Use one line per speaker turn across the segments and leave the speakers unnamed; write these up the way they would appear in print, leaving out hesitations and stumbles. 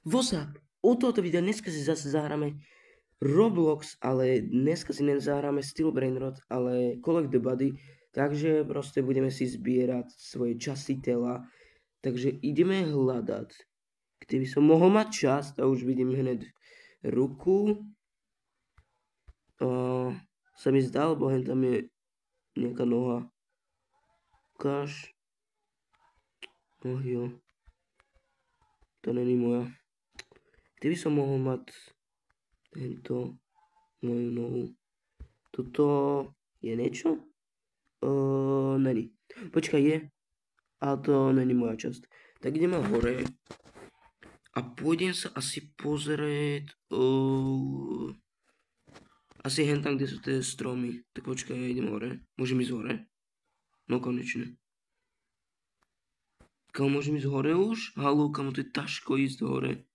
WhatsApp, u tohoto videa dneska si zase zahráme Roblox, ale dneska si nezahráme Steel Brainrot, ale Call of the Body, takže proste budeme si zbierať svoje časti tela, takže ideme hľadať. Keby som mohol mať čas, a už vidím hneď ruku, sa mi zdá, lebo hen tam je nejaká noha. Ukáž. Oh jo. To není moja. Keby som mohol mať tento moju nohu. Toto je niečo? Není. Počkaj, je. A to není moja časť. Tak ideme hore. A pôjdem sa asi pozrieť. Asi hen tam, kde sú tie stromy. Tak počkaj, ja idem hore. Môžem ísť hore? No konečne. Kamo, môžem ísť hore už? Haló, kamo, to je ťažko ísť hore.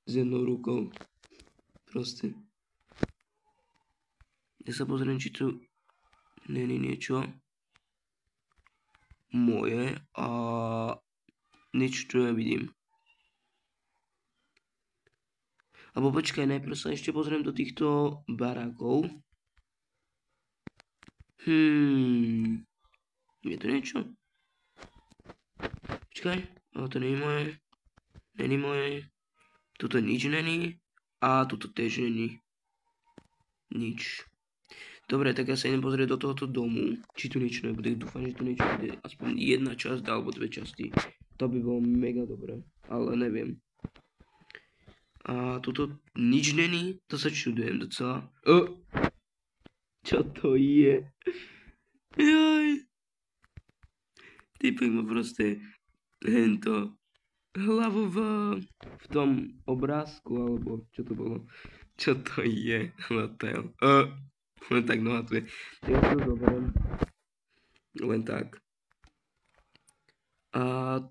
S jednou rukou. Proste. Ja sa pozriem, či tu není niečo moje a nič tu nevidím. Alebo počkaj, najprv sa ešte pozriem do týchto barákov. Je to niečo? Počkaj, to není moje. Není moje. Tuto nič není. A tuto tiež není. Nič. Dobre, tak ja sa idem pozrieť do tohoto domu. Či tu niečo nebude. Dúfam, že tu niečo bude. Aspoň jedna časť alebo dve časti. To by bolo mega dobré. Ale neviem. A tuto nič není. To sa čudujem docela. Čo to je? Jaj. Typek má proste hento hlavu v tom obrázku, alebo čo to bolo? Čo to je? Hotel. Len tak nohatuje. Ja to zoberiem. Len tak. A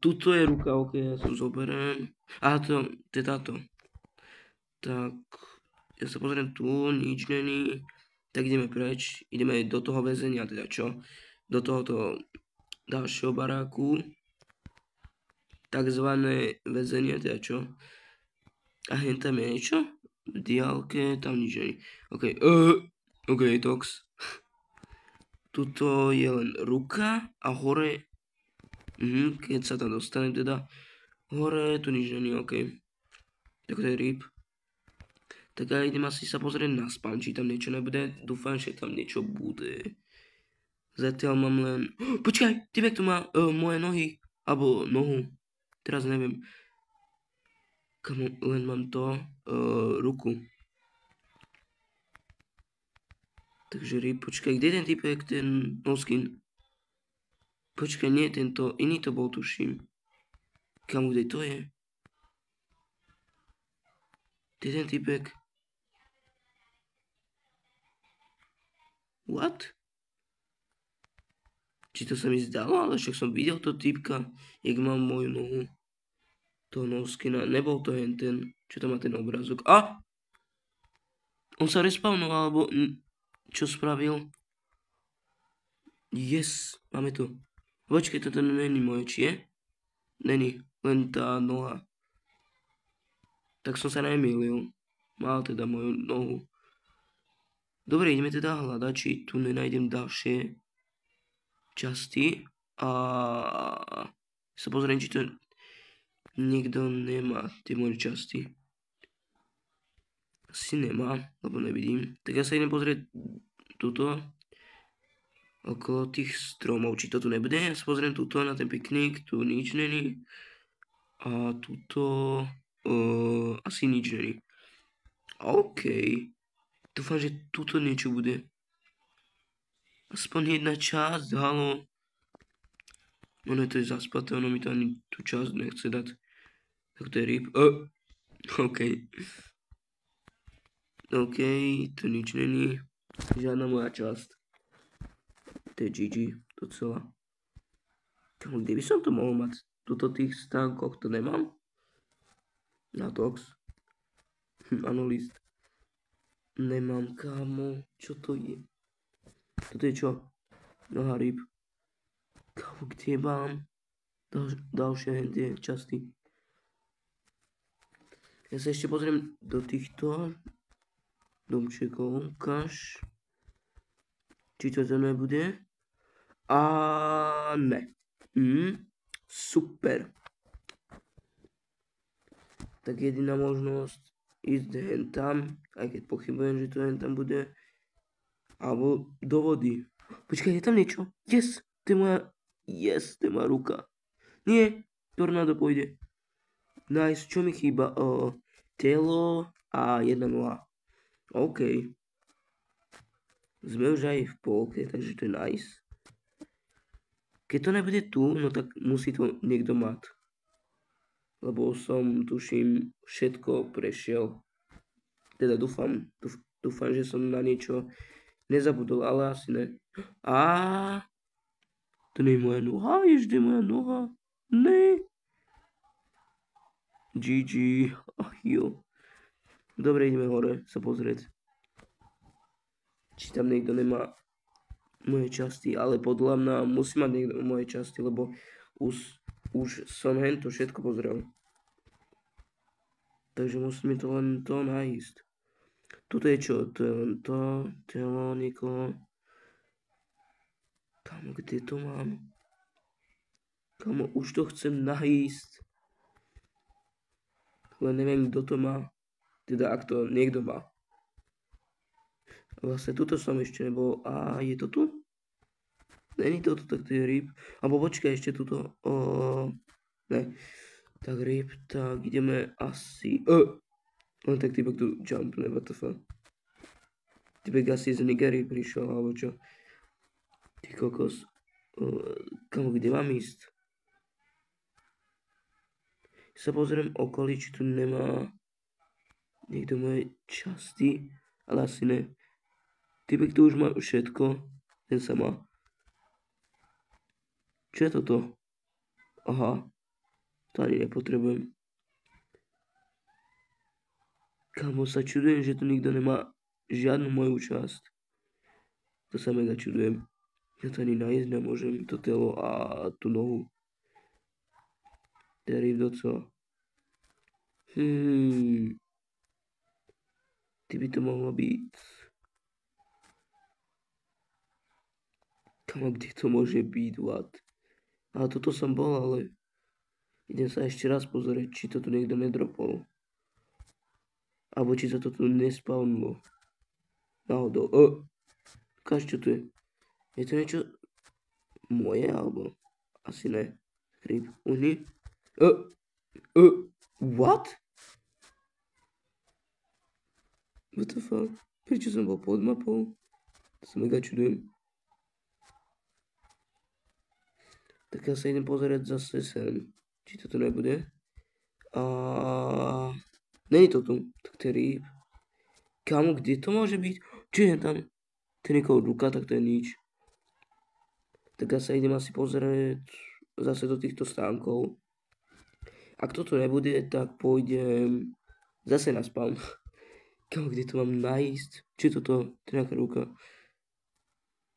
tuto je ruka, ok, ja to zoberiem. A to je táto. Tak, ja sa pozriem tu, nič není. Tak ideme preč, ideme do toho väzenia, teda čo? Do tohoto ďalšieho baráku. Takzvané väzenie, teda čo? A hen tam je niečo? V diálke, tam nič není. Ok, tox. Tuto je len ruka a hore, keď sa tam dostane teda, hore tu nič není, ok. Tak to je rip. Tak ja idem asi sa pozrieť na spawn, či tam niečo nebude. Dúfam, že tam niečo bude. Zatiaľ mám len... Počkaj, typek tu má moje nohy. Alebo nohu. Teraz neviem. Kamo, len mám to ruku. Takže rip, počkaj, kde je ten typek, ten noskin? Počkaj, nie, tento, iný to bol, tuším. Kamo, kde to je? Kde je ten typek? What? Či to sa mi zdalo, ale však som videl to typka, jak mám moju nohu. Toho noskina, nebol to hen ten, čo tam má ten obrázok. On sa respawnoval, alebo čo spravil? Yes, máme to. Počkej, toto není moje, či je? Není, len tá noha. Tak som sa nemýlil. Mal teda moju nohu. Dobre, ideme teda hľadať, či tu nenájdem ďalšie časti. A sa pozriem, či to nikto nemá, tie moje časti. Asi nemá, lebo nevidím. Tak ja sa idem pozrieť tuto. Okolo tých stromov, či to tu nebude. Ja sa pozriem tuto na ten piknik, tu nič není. A tuto asi nič není. OK. Dúfam, že tuto niečo bude. Aspoň jedna časť, halo. Ono to je zaspaté, ono mi to ani tú časť nechce dať. Tak to je rip. OK. OK, tu nič není. Žiadna moja časť. To je GG, docela. Kde by som to mohol mať? Tuto tých stánkoch to nemám? Na tox. Áno, list. Nemám, kámo. Čo to je? Toto je čo? Noha ryb. Kámo, kde mám? Ďalšie hentie časti. Ja sa ešte pozriem do týchto domčekov, ukáž. Či to nebude? A ne. Super. Tak jediná možnosť ísť hen tam, aj keď pochybujem, že to hen tam bude. Alebo do vody. Počkaj, je tam niečo? Yes, to je moja ruka. Nie, tornádo pôjde. Nice, čo mi chýba? Telo a jedna noha. OK. Sme už aj v polke, takže to je nice. Keď to nebude tu, no tak musí to niekto mať. Lebo som, tuším, všetko prešiel. Teda dúfam, že som na niečo nezabudol, ale asi ne. To nie je moja noha, ešte moja noha. Ne. GG. Ach jo. Dobre, ideme hore sa pozrieť. Či tam niekto nemá moje časti, ale podľa mňa musí mať niekto moje časti, lebo už som hento všetko pozrel. Takže musím to len to nájsť. Tuto je čo? To je len to, telo, nikoho. Kamo, kde to mám? Kamo, už to chcem nájsť. Len neviem, kto to má. Teda, ak to niekto má. Vlastne tuto som ešte nebol. A je to tu? Není to tu, tak to je ryb. Alebo počkaj, ešte tuto. Ne. Tak ryb, tak ideme asi... Len tak typek tu jumpne, what the fuck. Typek asi z Nigerii prišiel, alebo čo. Ty kokos. Kamo, kde mám ísť? Sa pozriem okolí, či tu nemá niekto moje časti, ale asi ne. Typek tu už má všetko, ten sa má. Čo je toto? Aha, to ani nepotrebujem. Kamo, sa čudujem, že tu nikto nemá žiadnu moju časť. To sa mega čudujem. Ja to ani nájsť nemôžem, to telo a tú nohu. Tedy do co? Ty by to mohlo byť. Kamo, kde to môže byť, what? Ale toto som bol, ale idem sa ešte raz pozrieť, či to tu niekto nedropol. Alebo či sa to tu nespavnulo. Náhodou. Ukáž, čo tu je. Je to niečo moje, alebo asi ne. Chríp. Uhni. What? What the fuck? Prečo som bol pod mapou? To sa mega čudujem. Tak ja sa idem pozerať zase sem. Či to tu nebude. Není to tu. Tak to je rýb. Kamo, kde to môže byť? Čo je tam? To je niekoho ruka, tak to je nič. Tak ja sa idem asi pozrieť zase do týchto stánkov. Ak toto nebude, tak pôjdem zase na spawn. Kamo, kde to mám nájsť? Čo je toto? To je nejaká ruka.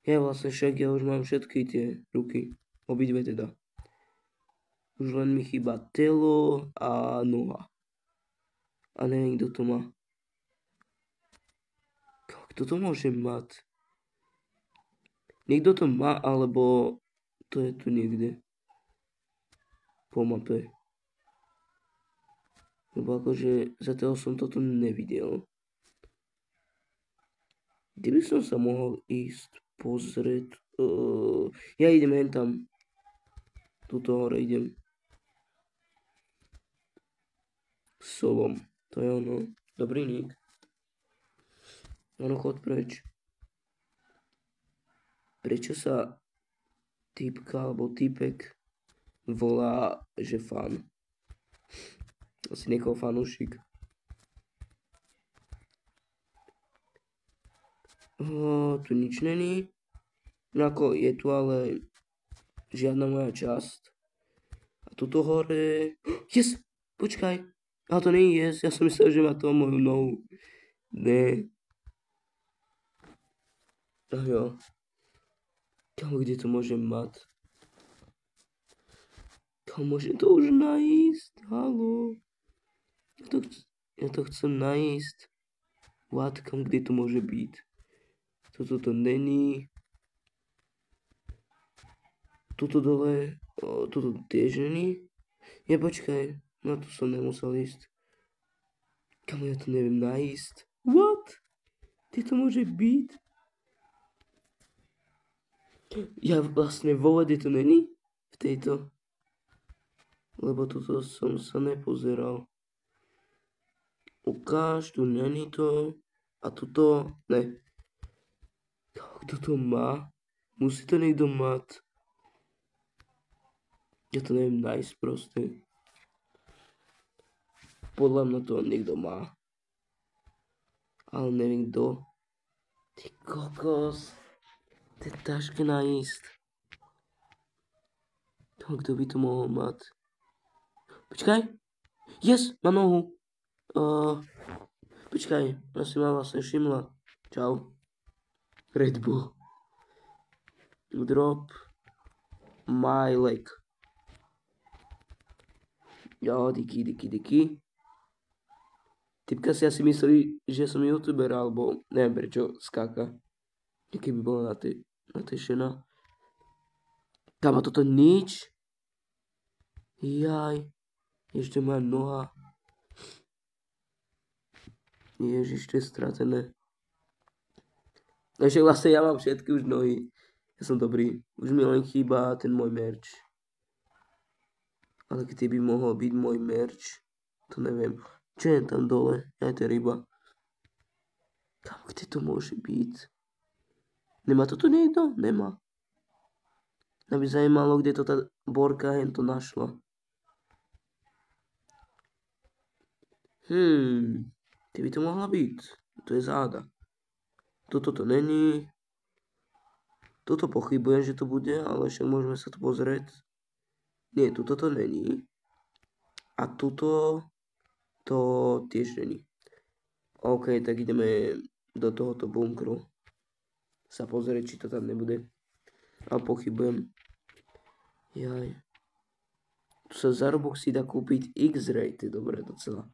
Ja vlastne však, ja už mám všetky tie ruky. Obidve teda. Už len mi chýba telo a noha. A neviem, kto to má. Kto to môže mať? Niekto to má, alebo to je tu niekde. Po mape. Lebo akože zatiaľ som toto nevidel. Kde by som sa mohol ísť pozrieť? Ja idem hen tam. Tuto hore idem. Solom. To je ono. Dobrý nick. Áno, chod preč. Prečo sa typka alebo typek volá, že fan? Asi niekoho fanúšik. Tu nič není. No ako je tu ale žiadna moja časť. A tuto hore... Yes! Počkaj. Ale to nie je yes. Ja som myslel, že má to moju nohu. Ne. Jo. Kamo, kde to môžem mať? Kamo, môžem to už nájsť? Haló. Ja to chcem nájsť. What, kde to môže byť? Toto to není. Tuto dole, toto tiež není. Ja počkaj, na to som nemusel ísť. Kamu ja to neviem nájsť. What? Kde to môže byť? Ja vlastne vo vode to není? V tejto. Lebo toto som sa nepozeral. Ukáž, tu není to. A tuto, ne. Kto to má? Musí to niekto mať. Ja to neviem nájsť proste. Podľa mňa to niekto má. Ale neviem kto. Ty kokos. To je ťažké nájsť. Kto by to mohol mať? Počkaj. Yes, mám nohu. Počkaj, ja si ma vlastne všimla. Čau. Red Bull. Drop my leg. Jo, díky. Typka si asi myslí, že som youtuber, alebo neviem prečo skáka. Keby bola natešená. Kámo, toto nič. Jaj. Ešte moja noha. Ježiš, to je stratené. Ešte vlastne ja mám všetky už nohy. Ja som dobrý. Už mi len chýba ten môj merch. Ale kde by mohol byť môj merch? To neviem. Čo je tam dole? Aj to je ryba. Kam, kde to môže byť? Nemá to tu niekto? Nemá. Mňa by zajímalo, kde to tá Borka hento našla. Kde by to mohla byť? To je záda. Toto to není. Toto pochybujem, že to bude, ale však môžeme sa to pozrieť. Nie, tuto to není. A tuto to tiež není. OK, tak ideme do tohoto bunkru sa pozrieť, či to tam nebude. Ale pochybujem. Jaj. Tu sa za Robuxy dá kúpiť X-Ray, to je dobré docela.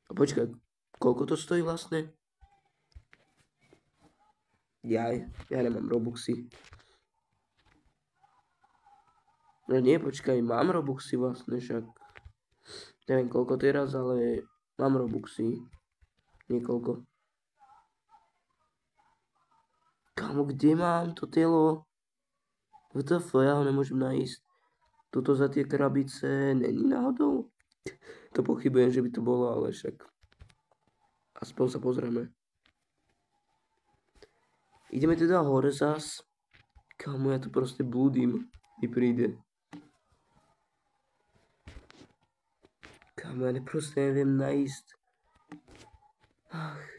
A počkaj, koľko to stojí vlastne? Ja nemám Robuxy. No nie, počkaj, mám Robuxy vlastne však. Neviem koľko teraz, ale mám Robuxy. Niekoľko. Kámo, kde mám to telo? WTF, ja ho nemôžem nájsť. Tuto za tie krabice není náhodou? To pochybujem, že by to bolo, ale však. Aspoň sa pozrieme. Ideme teda hore zas. Kámo, ja tu proste blúdim. Mi príde. Kámo, ja proste neviem nájsť.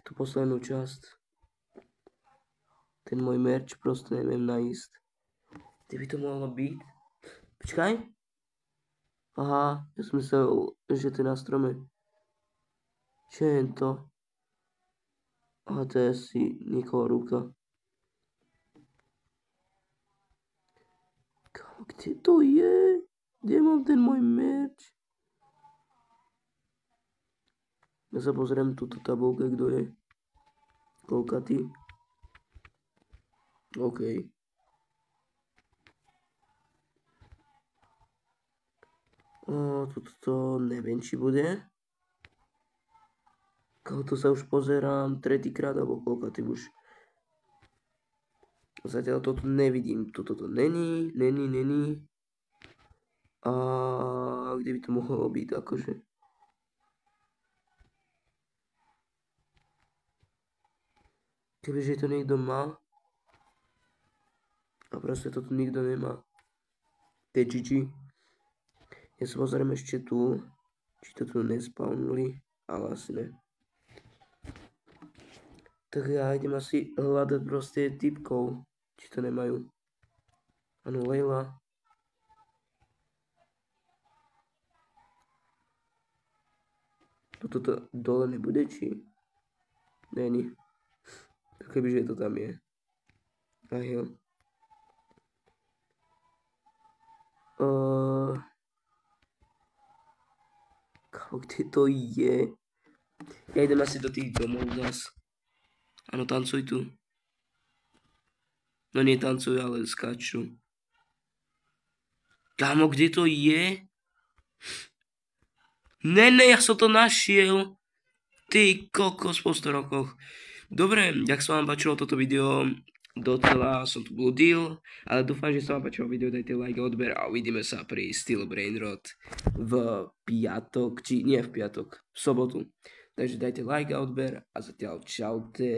Tú poslednú časť. Ten môj merch proste neviem nájsť. Kde by to mohlo byť? Počkaj. Aha, ja som myslel, že to je na strome. Čo je to? Aha, to je asi niekoho ruka. Kámo, kde to je? Kde mám ten môj merch? Ja sa pozriem túto tabulke, kto je. Koľkatý. OK. Toto neviem, či bude. To sa už pozerám tretíkrát, alebo koľkatý už. Zatiaľ toto nevidím. Toto to není. A kde by to mohlo byť, akože? Kebyže to niekto má. A proste toto nikto nemá. To je GG. Ja sa pozriem ešte tu. Či to tu nespawnuli. Ale asi ne. Tak ja idem asi hľadať proste typkov. Či to nemajú. Áno, Leila. Toto dole nebude, či? Není. Kebyže to tam je. Ach jo. Kde to je? Ja idem asi do tých domov zas. Áno, tancuj tu. No nie tancuj, ale skáču. Kámo, kde to je? Ne, ja som to našiel. Ty kokos po 100 rokoch. Dobre, ak sa vám páčilo toto video, docela som tu bludil, ale dúfam, že sa vám páčilo video, dajte like a odber a uvidíme sa pri Steel Brainrot v piatok, či nie v piatok, v sobotu. Takže dajte like a odber a zatiaľ čaute.